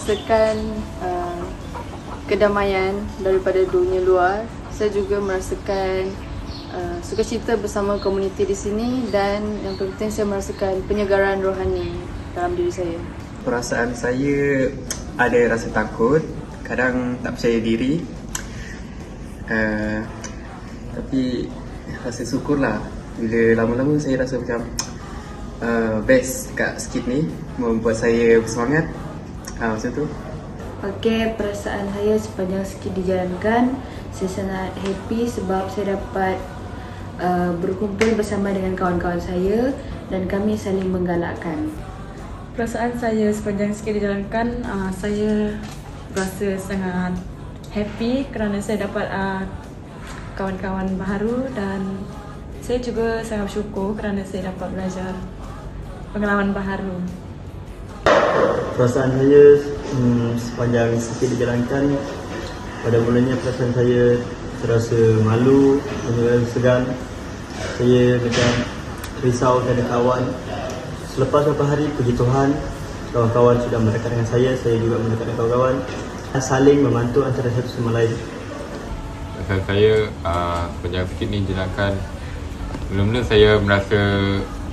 merasakan kedamaian daripada dunia luar. Saya juga merasakan sukacita bersama komuniti di sini, dan yang penting saya merasakan penyegaran rohani dalam diri saya. Perasaan saya ada rasa takut, kadang tak percaya diri, tapi rasa syukurlah bila lama-lama saya rasa macam best kat skit ni, membuat saya bersemangat, macam tu. Okey, perasaan saya sepanjang skit dijalankan, saya sangat happy sebab saya dapat berkumpul bersama dengan kawan-kawan saya dan kami saling menggalakkan. Perasaan saya sepanjang skit dijalankan, saya rasa sangat happy kerana saya dapat kawan-kawan baru, dan saya juga sangat bersyukur kerana saya dapat belajar pengalaman baru. Perasaan saya sepanjang skit dijalankan, pada mulanya perasaan saya terasa malu dan juga segan. Saya macam risau tak ada kawan. Selepas beberapa hari, puji Tuhan, kawan-kawan sudah mendekat dengan saya juga mendekat dengan kawan-kawan. Saling membantu antara satu sama lain. Perasaan saya sepanjang skit ni dijalankan, mula-mula saya merasa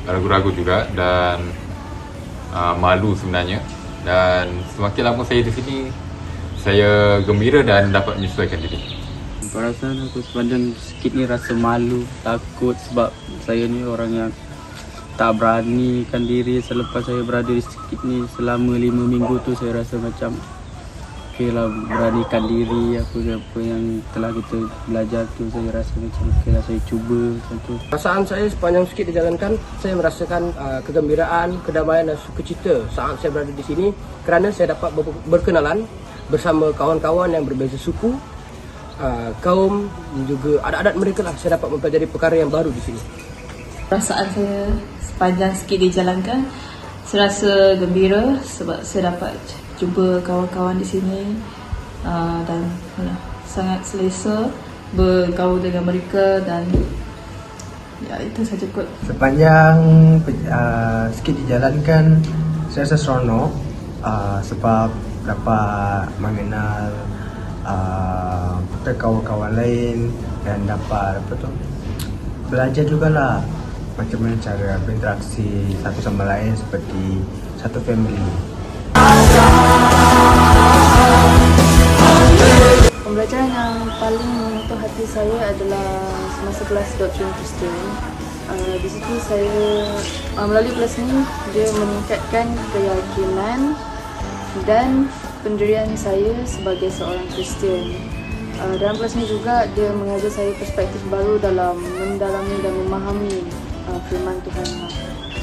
ragu-ragu juga dan malu sebenarnya, dan semakin lama saya di sini, saya gembira dan dapat menyesuaikan diri. Perasaan aku sepanjang skit ni rasa malu, takut sebab saya ni orang yang tak beranikan diri. Selepas saya berada di skit ni selama 5 minggu tu, saya rasa macam okey lah, beranikan diri, apa yang telah kita belajar tu, saya rasa macam okey lah, saya cuba macam tu. Perasaan saya sepanjang skit dijalankan, saya merasakan kegembiraan, kedamaian dan sukacita saat saya berada di sini kerana saya dapat berkenalan bersama kawan-kawan yang berbeza suku, kaum dan juga adat-adat mereka lah. Saya dapat mempelajari perkara yang baru di sini. Perasaan saya sepanjang skit dijalankan, saya rasa gembira sebab saya dapat jumpa kawan-kawan di sini, dan sangat selesa bergaul dengan mereka, dan ya, itu saja kot. Sepanjang skit dijalankan, saya rasa seronok sebab dapat mengenal kawan-kawan lain dan dapat belajar jugalah macam mana cara berinteraksi satu sama lain seperti satu family. Pembelajaran yang paling menyentuh hati saya adalah semasa kelas Doktrin Kristian. Di situ saya melalui kelas ini, dia meningkatkan keyakinan dan pendirian saya sebagai seorang Kristian. Dalam kelas ini juga dia mengajar saya perspektif baru dalam mendalami dan memahami firman Tuhan.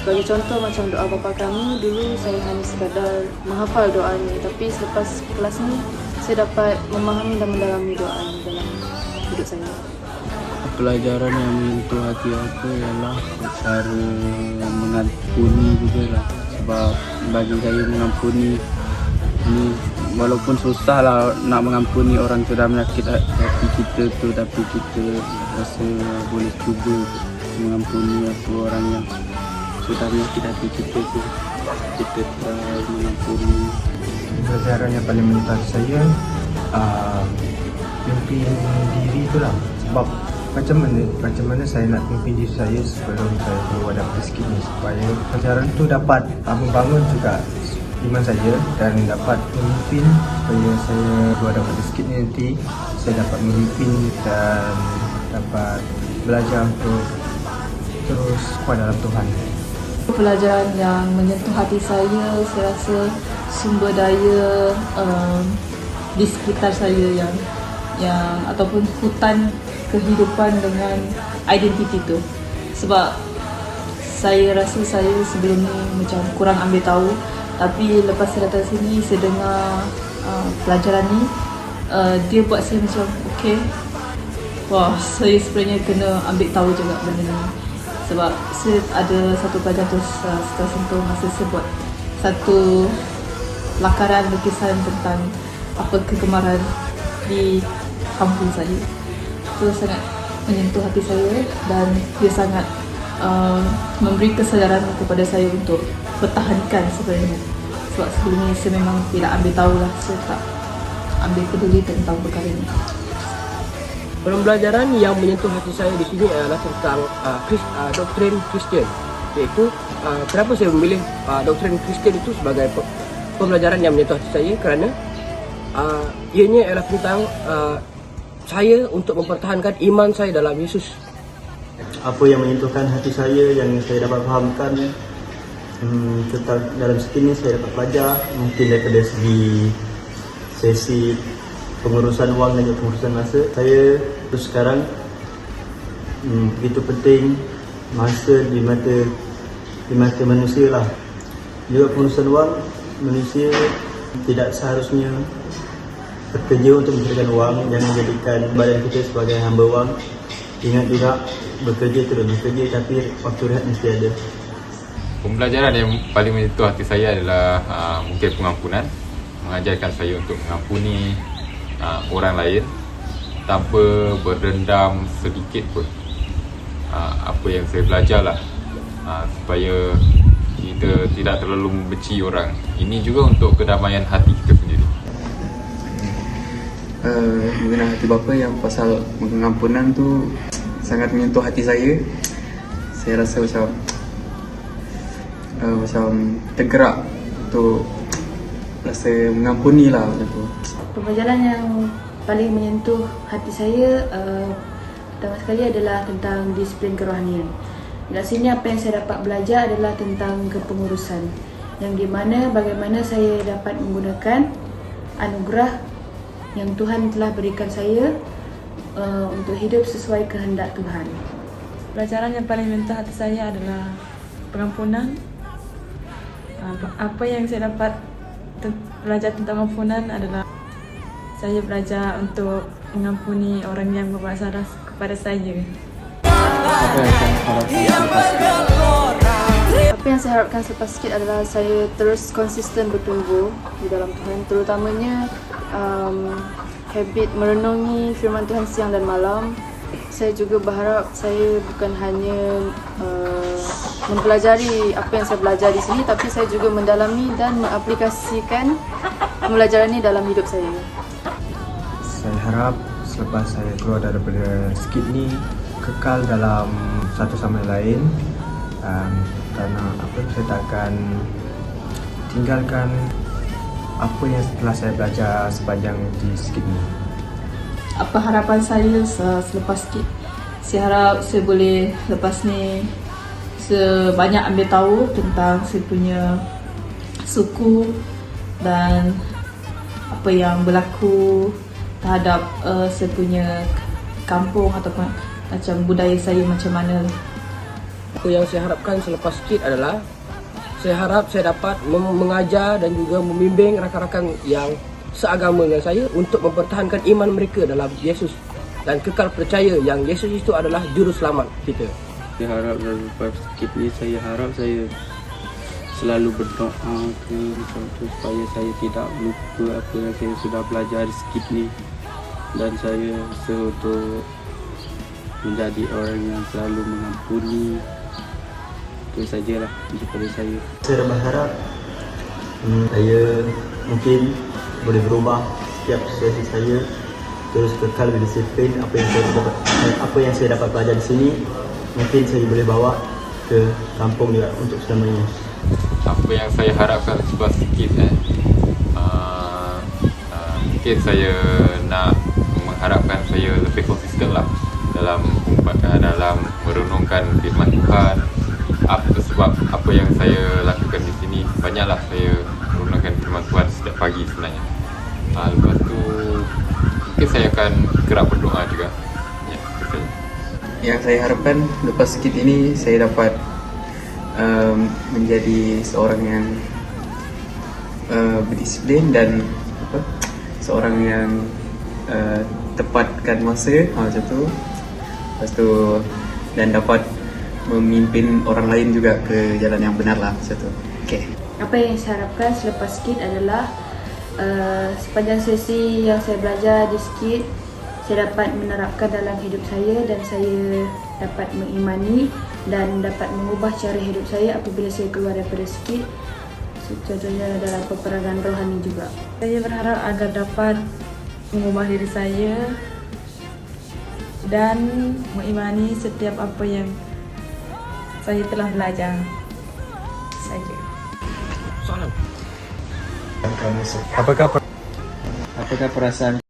Sebagai contoh, macam doa bapa kami, dulu saya hanya sekadar menghafal doanya, tapi selepas kelas ni saya dapat memahami dan mendalami doanya dalam hidup saya. Pelajaran yang menyentuh hati aku ialah cara mengampuni jugalah, sebab bagi saya mengampuni ni walaupun susah lah nak mengampuni orang sudah menyakit hati kita tu, tapi kita rasa boleh cuba mengampuni orang yang sudah menyakit hati kita tu. Kita try mengampuni. Pelajaran yang paling menyentuh hati saya pimpin diri tu lah, sebab macam mana saya nak pimpin diri saya sebelum saya keluar dari skit ni, supaya pelajaran tu dapat membangun juga iman saya dan dapat memimpin supaya saya keluar dari skit ni nanti saya dapat memimpin dan dapat belajar untuk terus kuat dalam Tuhan. Pelajaran yang menyentuh hati saya rasa sumber daya di sekitar saya yang ataupun hutan kehidupan dengan identiti tu. Sebab saya rasa saya sebelum ni macam kurang ambil tahu, tapi lepas saya datang sini, saya dengar pelajaran ni, dia buat saya macam okay, wah, saya sebenarnya kena ambil tahu juga benda ni. Sebab saya ada satu pelajaran tu setelah sentuh masa saya buat satu lakaran lukisan tentang apa kegemaran di kampung saya. Itu sangat menyentuh hati saya dan dia sangat memberi kesedaran kepada saya untuk pertahankan sebenarnya Sebab sebelum ni saya memang tidak ambil tahu lah, saya tak ambil peduli tentang perkara ini. Pembelajaran yang menyentuh hati saya di sini adalah tentang doktrin Kristian, iaitu kenapa saya memilih doktrin Kristian itu sebagai pembelajaran yang menyentuh hati saya, kerana ianya adalah tentang saya untuk mempertahankan iman saya dalam Yesus. Apa yang menyentuhkan hati saya, yang saya dapat fahamkan tentang dalam skit ni, saya dapat belajar mungkin daripada segi sesi pengurusan wang dan juga pengurusan masa. Saya terus sekarang begitu penting masa di mata manusia lah. Juga pengurusan wang, manusia tidak seharusnya bekerja untuk mencarikan wang. Jangan jadikan badan kita sebagai hamba wang. Ingat juga, bekerja terus bekerja, tapi waktu rehat mesti ada. Pembelajaran yang paling menyentuh hati saya adalah mungkin pengampunan. Mengajarkan saya untuk mengampuni orang lain tanpa berdendam sedikit pun. Apa yang saya belajar lah, supaya kita tidak terlalu membenci orang. Ini juga untuk kedamaian hati kita sendiri. Mengenai hati bapa yang pasal pengampunan tu sangat menyentuh hati saya. Saya rasa macam tergerak untuk rasa mengampuni lah macam tu. Pembelajaran yang paling menyentuh hati saya pertama sekali adalah tentang disiplin kerohanian. Di sini apa yang saya dapat belajar adalah tentang kepengurusan, yang di mana bagaimana saya dapat menggunakan anugerah yang Tuhan telah berikan saya untuk hidup sesuai kehendak Tuhan. Pelajaran yang paling menyentuh hati saya adalah pengampunan. Apa yang saya dapat belajar tentang pengampunan adalah saya belajar untuk mengampuni orang yang berbuat salah kepada saya. Apa yang saya harapkan selepas skit adalah saya terus konsisten bertumbuh di dalam Tuhan, terutamanya habit merenungi firman Tuhan siang dan malam. Saya juga berharap saya bukan hanya mempelajari apa yang saya belajar di sini, tapi saya juga mendalami dan mengaplikasikan pembelajaran ini dalam hidup saya. Saya harap selepas saya keluar daripada skit ni kekal dalam satu sama lain, kerana saya tak akan tinggalkan apa yang telah saya belajar sepanjang di skit ni. Apa harapan saya selepas skit? Saya harap saya boleh lepas ni sebanyak ambil tahu tentang saya punya suku dan apa yang berlaku terhadap saya punya kampung ataupun macam budaya saya macam mana. Apa yang saya harapkan selepas skit adalah saya harap saya dapat mengajar dan juga membimbing rakan-rakan yang seagama dengan saya untuk mempertahankan iman mereka dalam Yesus dan kekal percaya yang Yesus itu adalah juru selamat kita. Saya harap lepas skit ni, saya harap saya selalu berdoa supaya saya tidak lupa apa yang saya sudah belajar di skit ni, dan saya usaha untuk menjadi orang yang selalu mengampuni. Itu sajalah daripada saya. Saya berharap saya mungkin boleh berubah setiap sesi saya, terus kekal berdisiplin. Apa yang saya dapat belajar di sini mungkin saya boleh bawa ke kampung juga untuk selamanya. Apa yang saya harapkan selepas skit mungkin saya nak mengharapkan saya lebih konsisten lah dalam merenungkan firman Tuhan. Sebab apa yang saya lakukan di sini, banyaklah saya merenungkan firman Tuhan setiap pagi sebenarnya. Lepas tu mungkin saya akan gerak berdoa juga. Ya, itu saja. Yang saya harapkan lepas skit ini saya dapat menjadi seorang yang berdisiplin dan seorang yang tepatkan masa macam tu. Lepas tu dan dapat memimpin orang lain juga ke jalan yang benar lah macam tu. Okay. Apa yang saya harapkan selepas skit adalah sepanjang sesi yang saya belajar di skit, saya dapat menerapkan dalam hidup saya dan saya dapat mengimani dan dapat mengubah cara hidup saya apabila saya keluar daripada skit. contohnya dalam peperangan rohani juga. Saya berharap agar dapat mengubah diri saya dan mengimani setiap apa yang saya telah belajar saja. Apakah perasaan